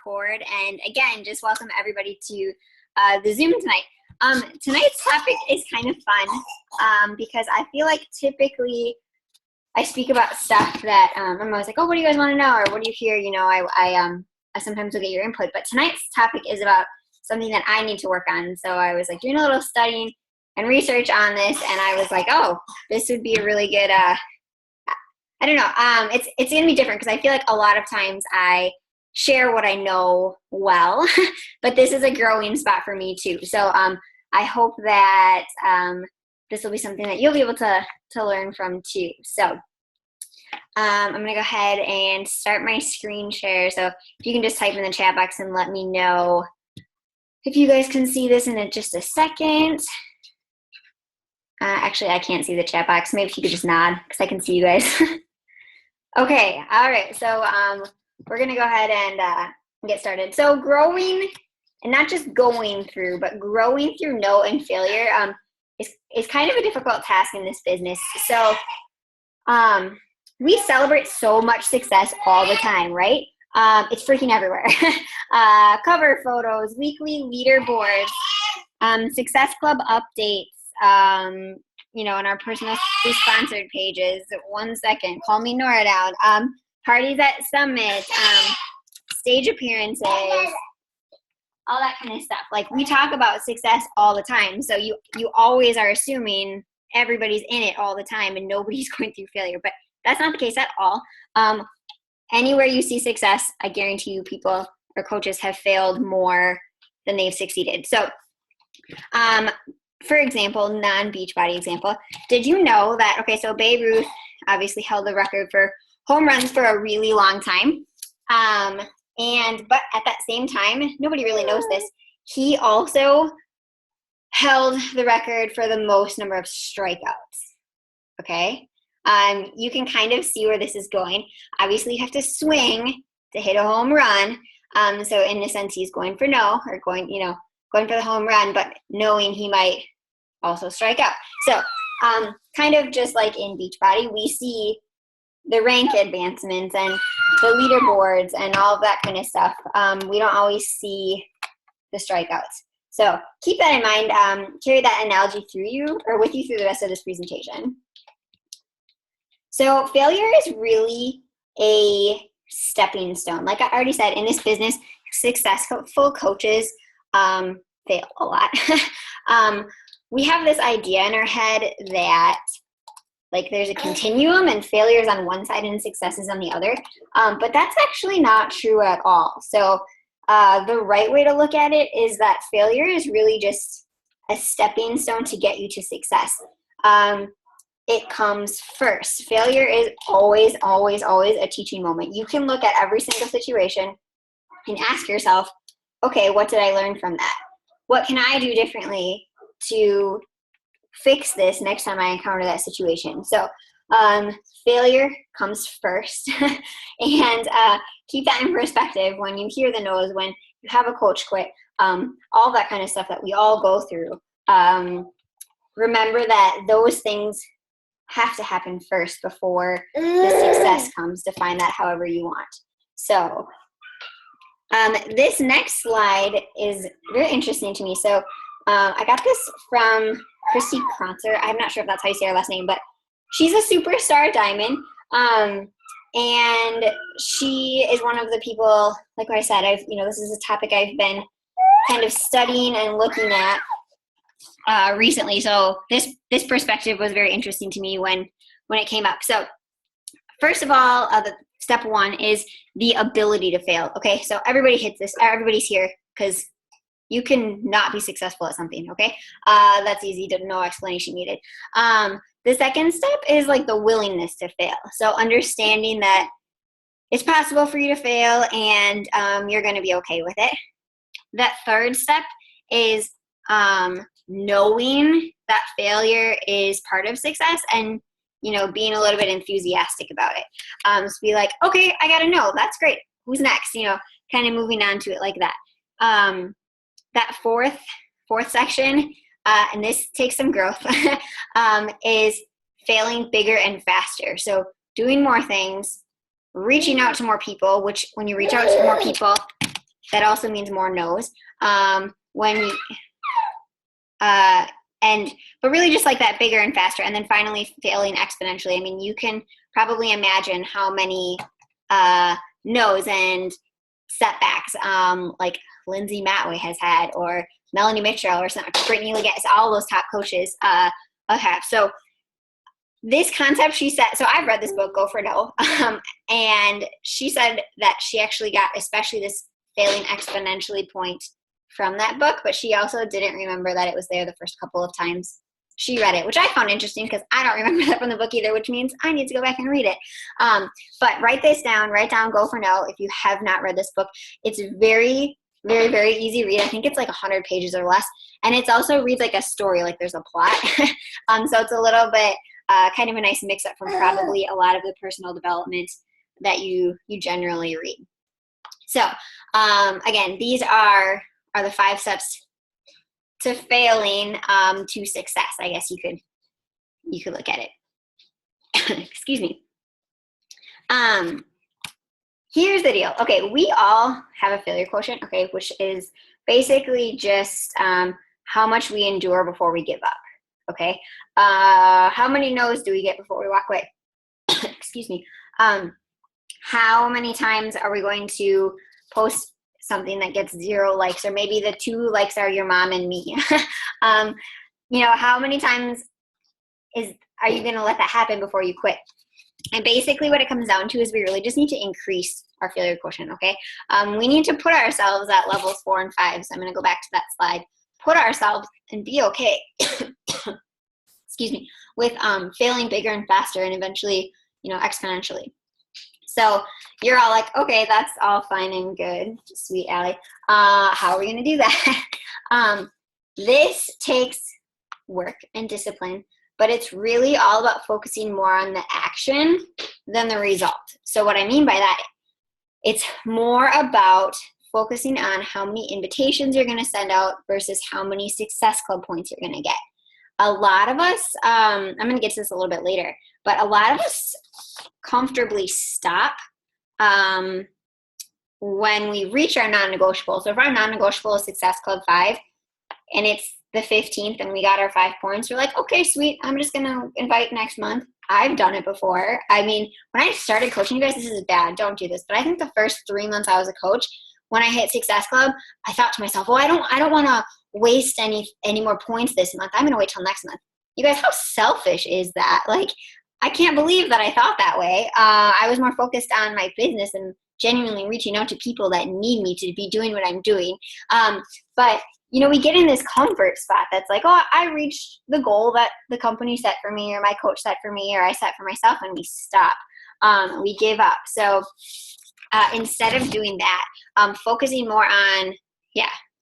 record. And again, just welcome everybody to the Zoom tonight. Tonight's topic is kind of fun because I feel like typically I speak about stuff that I'm always like, oh, what do you guys want to know? Or what do you hear? You know, I sometimes will get your input. But tonight's topic is about something that I need to work on. So I was like doing a little studying and research on this, and I was like, oh, this would be a really good, I don't know, it's going to be different because I feel like a lot of times I share what I know well, but this is a growing spot for me too. So I hope that this will be something that you'll be able to learn from too. So I'm going to go ahead and start my screen share. So if you can just type in the chat box and let me know if you guys can see this in just a second. Actually, I can't see the chat box. Maybe if you could just nod because I can see you guys. Okay, all right. So we're going to go ahead and get started. So growing, and not just going through, but growing through no and failure is kind of a difficult task in this business. So we celebrate so much success all the time, right? It's freaking everywhere. Cover photos, weekly leaderboards, Success Club updates, you know, on our personal sponsored pages. 1 second, call me Nora down. Parties at Summit, stage appearances, all that kind of stuff. Like, we talk about success all the time. So you always are assuming everybody's in it all the time and nobody's going through failure. But that's not the case at all. Anywhere you see success, I guarantee you people or coaches have failed more than they've succeeded. So, for example, non-Beachbody example, did you know that, okay, so Babe Ruth obviously held the record for home runs for a really long time. But at that same time, nobody really knows this, he also held the record for the most number of strikeouts, okay? You can kind of see where this is going. Obviously, you have to swing to hit a home run. So in a sense, he's going for no, or going for the home run, but knowing he might also strike out. So kind of just like in Beachbody, we see the rank advancements and the leaderboards and all of that kind of stuff. We don't always see the strikeouts. So keep that in mind. Carry that analogy through you or with you through the rest of this presentation. So failure is really a stepping stone. Like I already said, in this business, successful coaches fail a lot. We have this idea in our head that like there's a continuum and failure is on one side and success is on the other. But that's actually not true at all. So the right way to look at it is that failure is really just a stepping stone to get you to success. It comes first. Failure is always, always, always a teaching moment. You can look at every single situation and ask yourself, okay, what did I learn from that? What can I do differently to fix this next time I encounter that situation? So failure comes first. And keep that in perspective when you hear the no's, when you have a coach quit, all that kind of stuff that we all go through. Remember that those things have to happen first before the success comes. Define that however you want. So this next slide is very interesting to me. So I got this from Christy Kronzer. I'm not sure if that's how you say her last name, but she's a superstar diamond. And she is one of the people, like I said, this is a topic I've been kind of studying and looking at recently. So this perspective was very interesting to me when it came up. So first of all, the step one is the ability to fail. Okay, so everybody hits this. Everybody's here because you can not be successful at something. Okay, that's easy. No explanation needed. The second step is like the willingness to fail. So understanding that it's possible for you to fail and you're going to be okay with it. That third step is knowing that failure is part of success and, being a little bit enthusiastic about it. So be like, okay, I got to know. That's great. Who's next? Kind of moving on to it like that. That fourth section, and this takes some growth, is failing bigger and faster. So doing more things, reaching out to more people, which when you reach out to more people, that also means more no's. When you, but really just like that, bigger and faster. And then finally failing exponentially. I mean, you can probably imagine how many no's and setbacks like Lindsay Matway has had, or Melanie Mitchell, or Brittany Leggett, all those top coaches have. So this concept, she said, so I've read this book, Go for No, and she said that she actually got especially this failing exponentially point from that book, but she also didn't remember that it was there the first couple of times she read it, which I found interesting because I don't remember that from the book either, which means I need to go back and read it. But write down Go for No if you have not read this book. It's very, very, very easy read. I think it's like 100 pages or less. And it's also reads like a story, like there's a plot. So it's a little bit kind of a nice mix up from probably a lot of the personal development that you generally read. So again, these are the 5 steps to failing to success. I guess you could look at it. Excuse me. Here's the deal. Okay, we all have a failure quotient, okay, which is basically just how much we endure before we give up, okay? How many no's do we get before we walk away? Excuse me. How many times are we going to post something that gets 0 likes, or maybe the 2 likes are your mom and me? How many times are you going to let that happen before you quit? And basically what it comes down to is we really just need to increase our failure quotient, okay? We need to put ourselves at levels 4 and 5. So I'm going to go back to that slide. Put ourselves and be okay, excuse me, with failing bigger and faster and eventually, exponentially. So you're all like, okay, that's all fine and good, sweet Allie. How are we going to do that? This takes work and discipline, but it's really all about focusing more on the action than the result. So what I mean by that, it's more about focusing on how many invitations you're going to send out versus how many Success Club points you're going to get. A lot of us, I'm going to get to this a little bit later, but a lot of us comfortably stop when we reach our non-negotiable. So if our non-negotiable is Success Club 5 and it's the 15th and we got our 5 points, we're like, okay, sweet, I'm just going to invite next month. I've done it before. I mean, when I started coaching, you guys, this is bad, don't do this, but I think the first 3 months I was a coach, when I hit Success Club, I thought to myself, well, I don't want to waste any more points this month. I'm going to wait till next month. You guys, how selfish is that? Like, I can't believe that I thought that way. I was more focused on my business and genuinely reaching out to people that need me to be doing what I'm doing. But we get in this comfort spot that's like, oh, I reached the goal that the company set for me, or my coach set for me, or I set for myself, and we stop. We give up. So instead of doing that, focusing more on,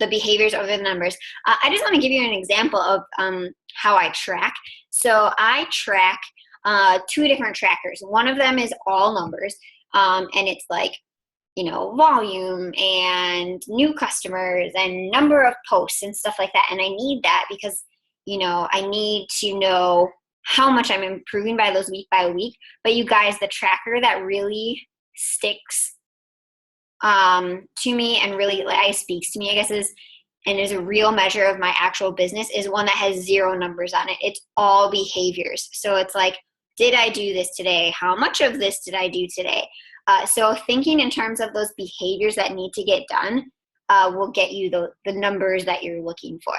the behaviors over the numbers. I just want to give you an example of how I track. So I track 2 different trackers. One of them is all numbers, and it's like, volume and new customers and number of posts and stuff like that. And I need that because, I need to know how much I'm improving by those week by week. But you guys, the tracker that really sticks to me and really speaks to me, I guess, is a real measure of my actual business, is one that has 0 numbers on it. It's all behaviors. So it's like, did I do this today? How much of this did I do today? So thinking in terms of those behaviors that need to get done will get you the numbers that you're looking for.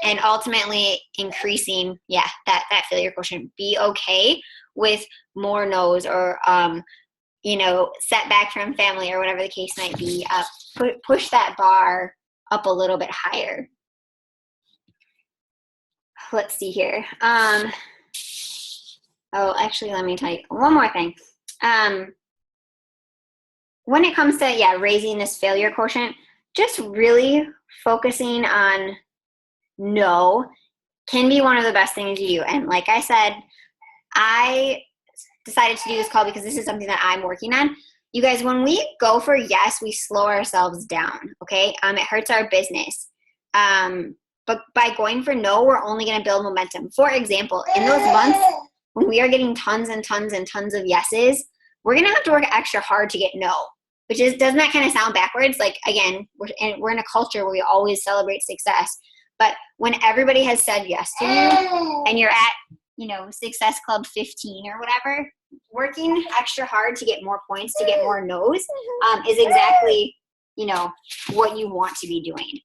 And ultimately increasing, that failure quotient. Be okay with more no's, or setback from family, or whatever the case might be. Push that bar up a little bit higher. Let's see here. Actually, let me tell you one more thing. When it comes to, raising this failure quotient, just really focusing on no can be one of the best things you do. And like I said, I decided to do this call because this is something that I'm working on. You guys, when we go for yes, we slow ourselves down, okay? It hurts our business. But by going for no, we're only going to build momentum. For example, in those months when we are getting tons and tons and tons of yeses, we're going to have to work extra hard to get no. doesn't that kind of sound backwards? Like, again, we're in a culture where we always celebrate success. But when everybody has said yes to you and you're at, Success Club 15 or whatever, working extra hard to get more points, to get more no's, is exactly, what you want to be doing.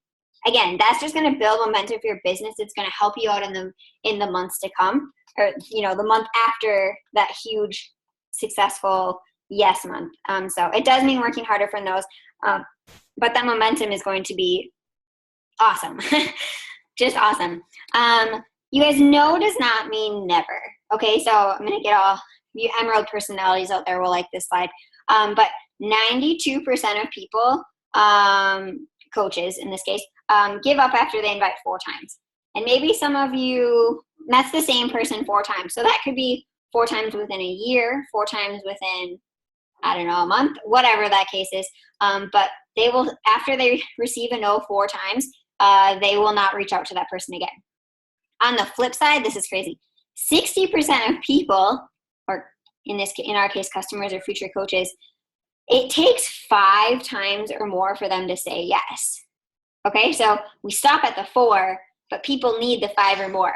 Again, that's just going to build momentum for your business. It's going to help you out in the months to come, or, the month after that huge successful yes month. So it does mean working harder for those, but that momentum is going to be awesome. Just awesome. You guys, no does not mean never. Okay, so I'm going to get all you Emerald personalities out there will like this slide. But 92% of people, coaches in this case, give up after they invite 4 times. And maybe some of you, that's the same person 4 times. So that could be 4 times within a year, 4 times within, I don't know, a month, whatever that case is. But they will, after they receive a no 4 times, they will not reach out to that person again. On the flip side, this is crazy. 60% of people, or in our case, customers or future coaches, it takes 5 times or more for them to say yes. Okay, so we stop at the 4, but people need the 5 or more.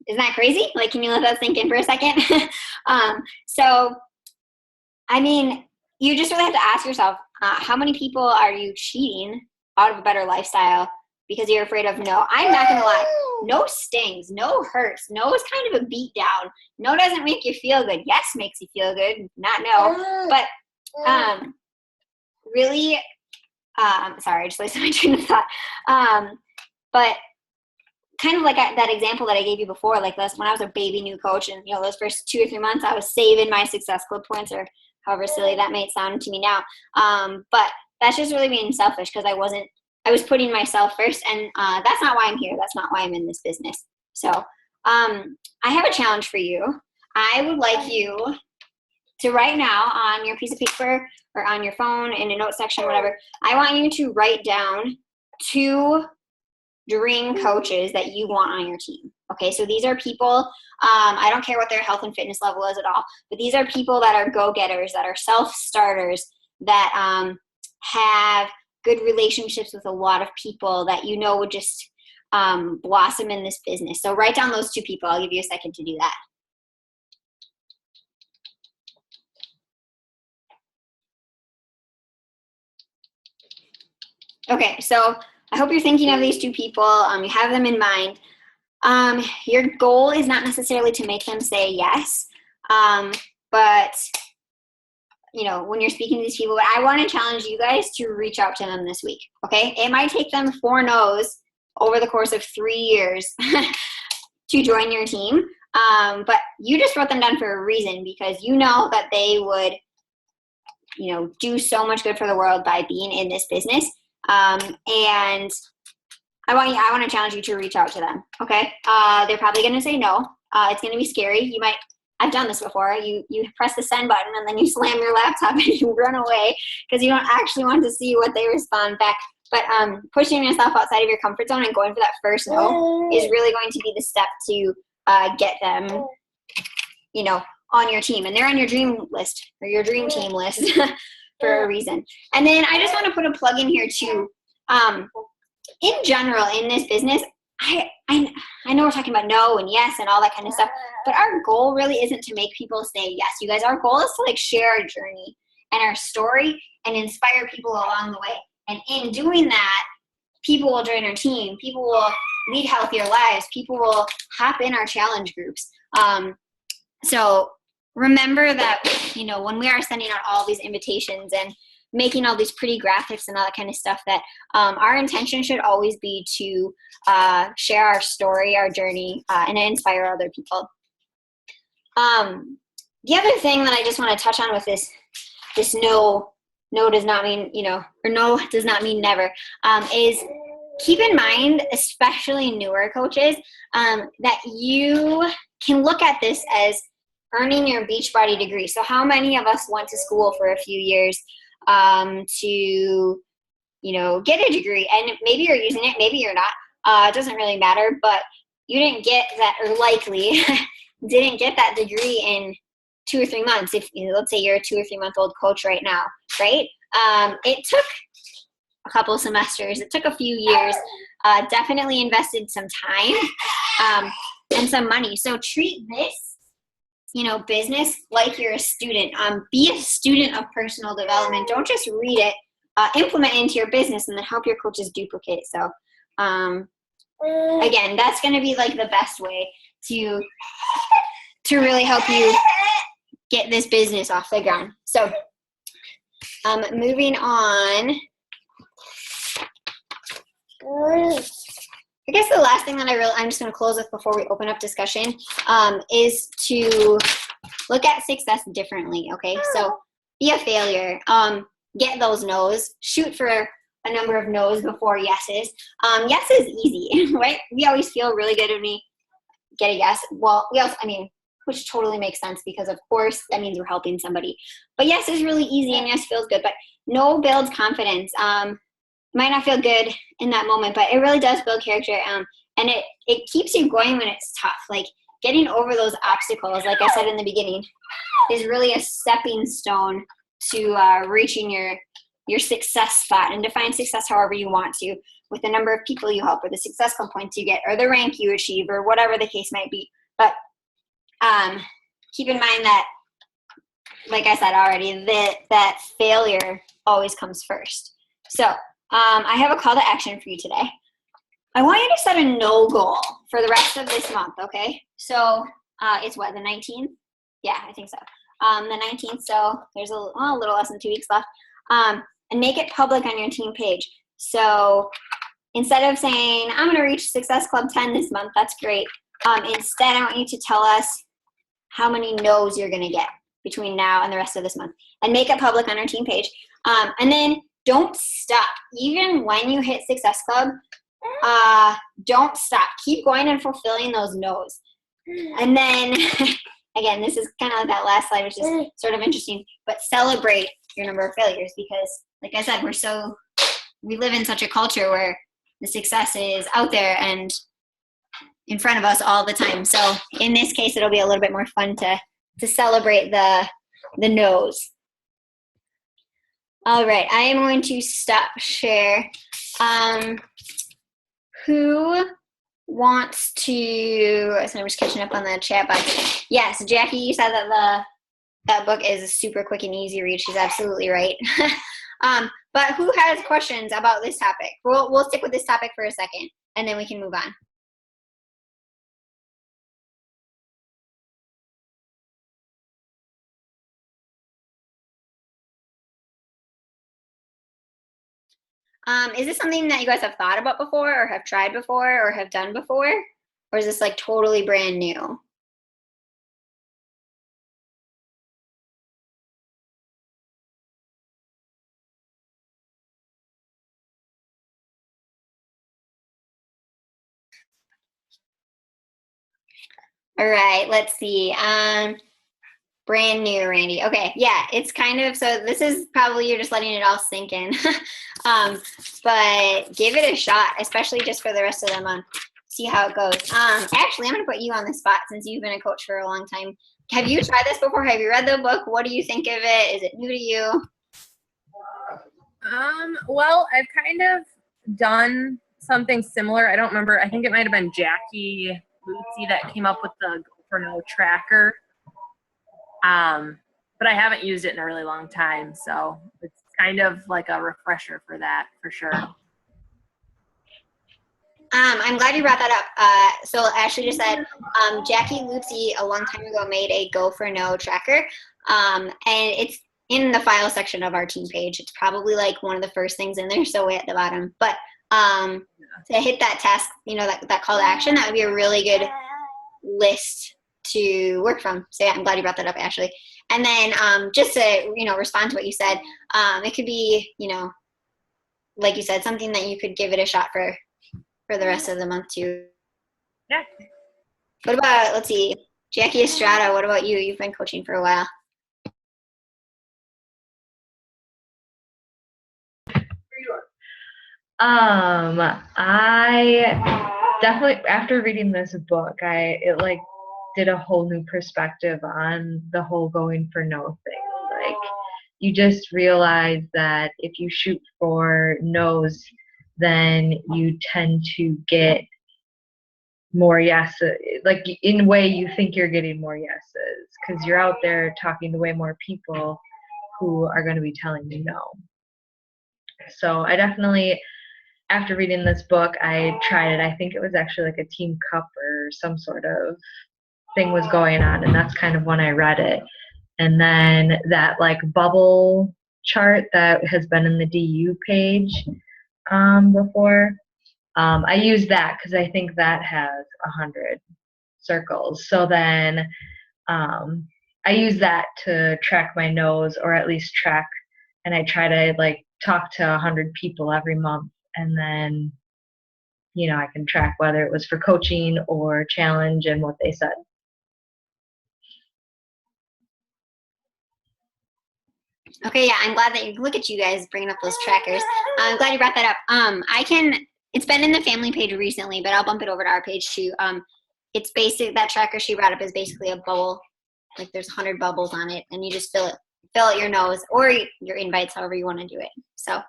Isn't that crazy? Like, can you let that sink in for a second? So, I mean, you just really have to ask yourself, how many people are you cheating out of a better lifestyle because you're afraid of no? I'm not going to lie. No stings, no hurts. No is kind of a beat down. No doesn't make you feel good. Yes makes you feel good, not no. But really, sorry, I just lost my train of thought. But kind of like that example that I gave you before, like this, when I was a baby new coach and, those first 2 or 3 months, I was saving my Success Club points, or however silly that may sound to me now. But that's just really being selfish, because I was putting myself first, and that's not why I'm here. That's not why I'm in this business. So I have a challenge for you. I would like you to right now on your piece of paper or on your phone in a note section, whatever, I want you to write down 2 dream coaches that you want on your team. Okay, so these are people, I don't care what their health and fitness level is at all, but these are people that are go-getters, that are self-starters, that have good relationships with a lot of people that would just blossom in this business. So write down those 2 people. I'll give you a second to do that. Okay, so I hope you're thinking of these 2 people. You have them in mind. Your goal is not necessarily to make them say yes, but when you're speaking to these people, I want to challenge you guys to reach out to them this week. Okay, it might take them 4 no's over the course of 3 years to join your team, but you just wrote them down for a reason, because you know that they would, do so much good for the world by being in this business. And I want to challenge you to reach out to them. Okay. They're probably going to say no. It's going to be scary. I've done this before. You press the send button and then you slam your laptop and you run away because you don't actually want to see what they respond back. But pushing yourself outside of your comfort zone and going for that first no is really going to be the step to get them, on your team. And they're on your dream list, or your dream team list for a reason. And then I just want to put a plug in here too. In general, in this business, I know we're talking about no and yes and all that kind of stuff, but our goal really isn't to make people say yes. You guys, our goal is to share our journey and our story and inspire people along the way. And in doing that, people will join our team. People will lead healthier lives. People will hop in our challenge groups. So remember that, when we are sending out all these invitations and making all these pretty graphics and all that kind of stuff, that our intention should always be to share our story, our journey, and inspire other people. The other thing that I just want to touch on with this no does not mean, or no does not mean never, is keep in mind, especially newer coaches, that you can look at this as earning your Beachbody degree. So how many of us went to school for a few years to, get a degree, and maybe you're using it, maybe you're not, it doesn't really matter, but you didn't get that, or likely didn't get that degree in 2 or 3 months. If let's say you're a 2 or 3 month old coach right now, right? It took a couple semesters. It took a few years. Definitely invested some time and some money. So treat this, business like you're a student. Be a student of personal development. Don't just read it. Implement it into your business and then help your coaches duplicate. So again, that's going to be like the best way to really help you get this business off the ground. So moving on. I guess the last thing that I'm just going to close with before we open up discussion is to look at success differently, okay? So be a failure. Get those no's. Shoot for a number of no's before yeses. Yes is easy, right? We always feel really good when we get a yes. Well, which totally makes sense because, of course, that means we're helping somebody. But yes is really easy and yes feels good. But no builds confidence. Might not feel good in that moment, but it really does build character. And it keeps you going when it's tough. Like getting over those obstacles, like I said in the beginning, is really a stepping stone to reaching your success spot, and define success however you want to, with the number of people you help, or the success club points you get, or the rank you achieve, or whatever the case might be. But keep in mind that, like I said already, that failure always comes first. So I have a call to action for you today. I want you to set a no goal for the rest of this month, okay? So it's what, the 19th? Yeah, I think so. The 19th, so there's a little less than 2 weeks left. And make it public on your team page. So instead of saying, I'm going to reach Success Club 10 this month, that's great. Instead, I want you to tell us how many no's you're going to get between now and the rest of this month. And make it public on our team page. And then don't stop. Even when you hit Success Club, don't stop. Keep going and fulfilling those no's. And then, again, this is kind of like that last slide, which is sort of interesting, but celebrate your number of failures because, like I said, we live in such a culture where the success is out there and in front of us all the time. So in this case, it'll be a little bit more fun to celebrate the no's. All right, I am going to stop share. Who wants to, so I'm just catching up on the chat box. Yes, Jackie, you said that that book is a super quick and easy read. She's absolutely right. But who has questions about this topic? We'll stick with this topic for a second, and then we can move on. Is this something that you guys have thought about before or have tried before or have done before? Or is this like totally brand new? All right, let's see. Brand new, Randy. Okay, yeah, it's kind of, so this is probably you're just letting it all sink in. But give it a shot, especially just for the rest of the month. See how it goes. Actually, I'm going to put you on the spot since you've been a coach for a long time. Have you tried this before? Have you read the book? What do you think of it? Is it new to you? Well, I've kind of done something similar. I don't remember. I think it might have been Jackie Lucy that came up with the Go for No tracker. But I haven't used it in a really long time, so it's kind of like a refresher for that, for sure. I'm glad you brought that up. So Ashley just said Jackie Lucy a long time ago made a Go for No tracker, and it's in the file section of our team page. It's probably like one of the first things in there, so way at the bottom. But to hit that task, that call to action, that would be a really good list to work from. So yeah, I'm glad you brought that up, Ashley. And then just to respond to what you said, it could be like you said, something that you could give it a shot for the rest of the month too. Yeah. What about, let's see, Jackie Estrada, what about you? You've been coaching for a while. I definitely, after reading this book, it did a whole new perspective on the whole going for no thing. Like, you just realize that if you shoot for no's, then you tend to get more yeses. Like, in a way, you think you're getting more yeses because you're out there talking to way more people who are going to be telling you no. So I definitely, after reading this book, I tried it. I think it was actually like a team cup or some sort of thing was going on, and that's kind of when I read it. And then that like bubble chart that has been in the DU page before, I use that because I think that has 100 circles. So then I use that to track my nose, or at least track, and I try to like talk to 100 people every month, and then I can track whether it was for coaching or challenge and what they said. Okay, yeah, I'm glad that look at you guys bringing up those trackers. I'm glad you brought that up. It's been in the family page recently, but I'll bump it over to our page too. It's basic, that tracker she brought up is basically a bubble. Like, there's 100 bubbles on it, and you just fill it your nose or your invites, however you want to do it. So,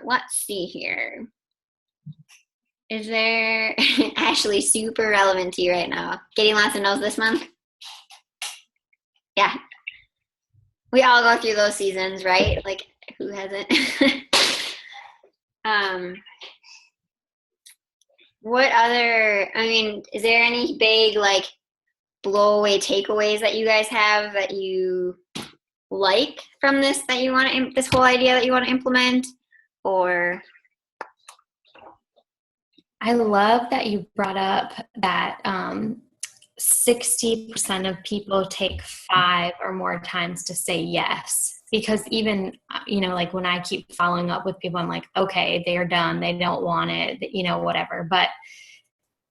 let's see here. Is there, Ashley, super relevant to you right now, getting lots of no's this month? Yeah. We all go through those seasons, right? Like, who hasn't? What other, is there any big, like, blow away takeaways that you guys have that you like from this, that you want to, this whole idea that you want to implement? Or I love that you brought up that 60% of people take 5 or more times to say yes. Because even, like when I keep following up with people, I'm like, okay, they're done. They don't want it, whatever. But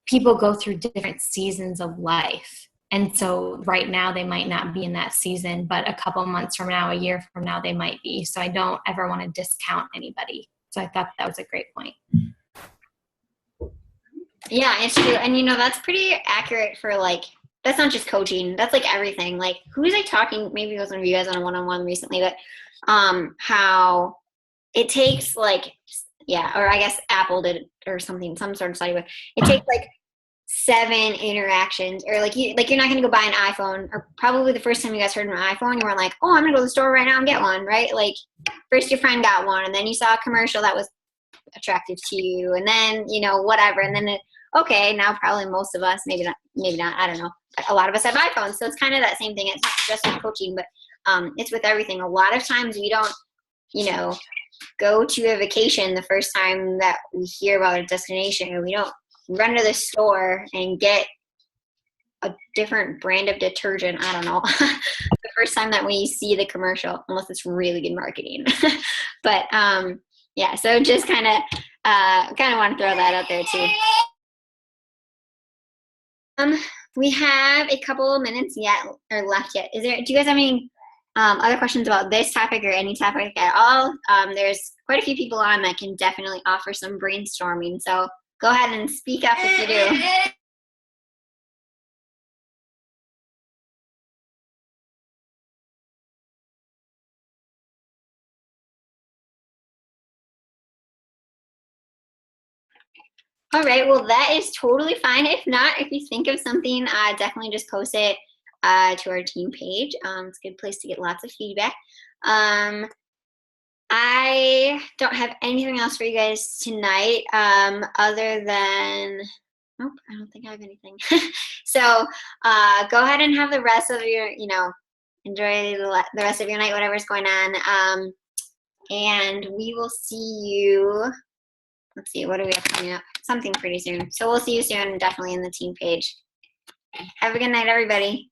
people go through different seasons of life. And so right now they might not be in that season, but a couple months from now, a year from now, they might be. So I don't ever want to discount anybody. So I thought that was a great point. Yeah, it's true. And that's pretty accurate for, like, that's not just coaching. That's like everything. Like, who was I talking? Maybe it was one of you guys on a one-on-one recently, but how it takes, like, or I guess Apple did or something, some sort of study, but it takes like 7 interactions, or like you're not going to go buy an iPhone, or probably the first time you guys heard of an iPhone, you weren't like, oh, I'm going to go to the store right now and get one, right? Like, first your friend got one, and then you saw a commercial that was attractive to you, and then whatever, and then okay, now probably most of us, maybe not, I don't know, but a lot of us have iPhones, so it's kind of that same thing. It's not just with coaching, but it's with everything. A lot of times we don't go to a vacation the first time that we hear about a destination, or we don't run to the store and get a different brand of detergent, I don't know, the first time that we see the commercial, unless it's really good marketing. But yeah, so just kind of want to throw that out there too. We have a couple of minutes left yet. Do you guys have any other questions about this topic or any topic at all? There's quite a few people on that can definitely offer some brainstorming. So go ahead and speak up if you do. All right, well, that is totally fine. If not, if you think of something, definitely just post it to our team page. It's a good place to get lots of feedback. I don't have anything else for you guys tonight other than, nope, I don't think I have anything. So go ahead and have the rest of your, enjoy the rest of your night, whatever's going on. And we will see you. Let's see, what do we have coming up? Something pretty soon. So we'll see you soon, definitely in the team page. Have a good night, everybody.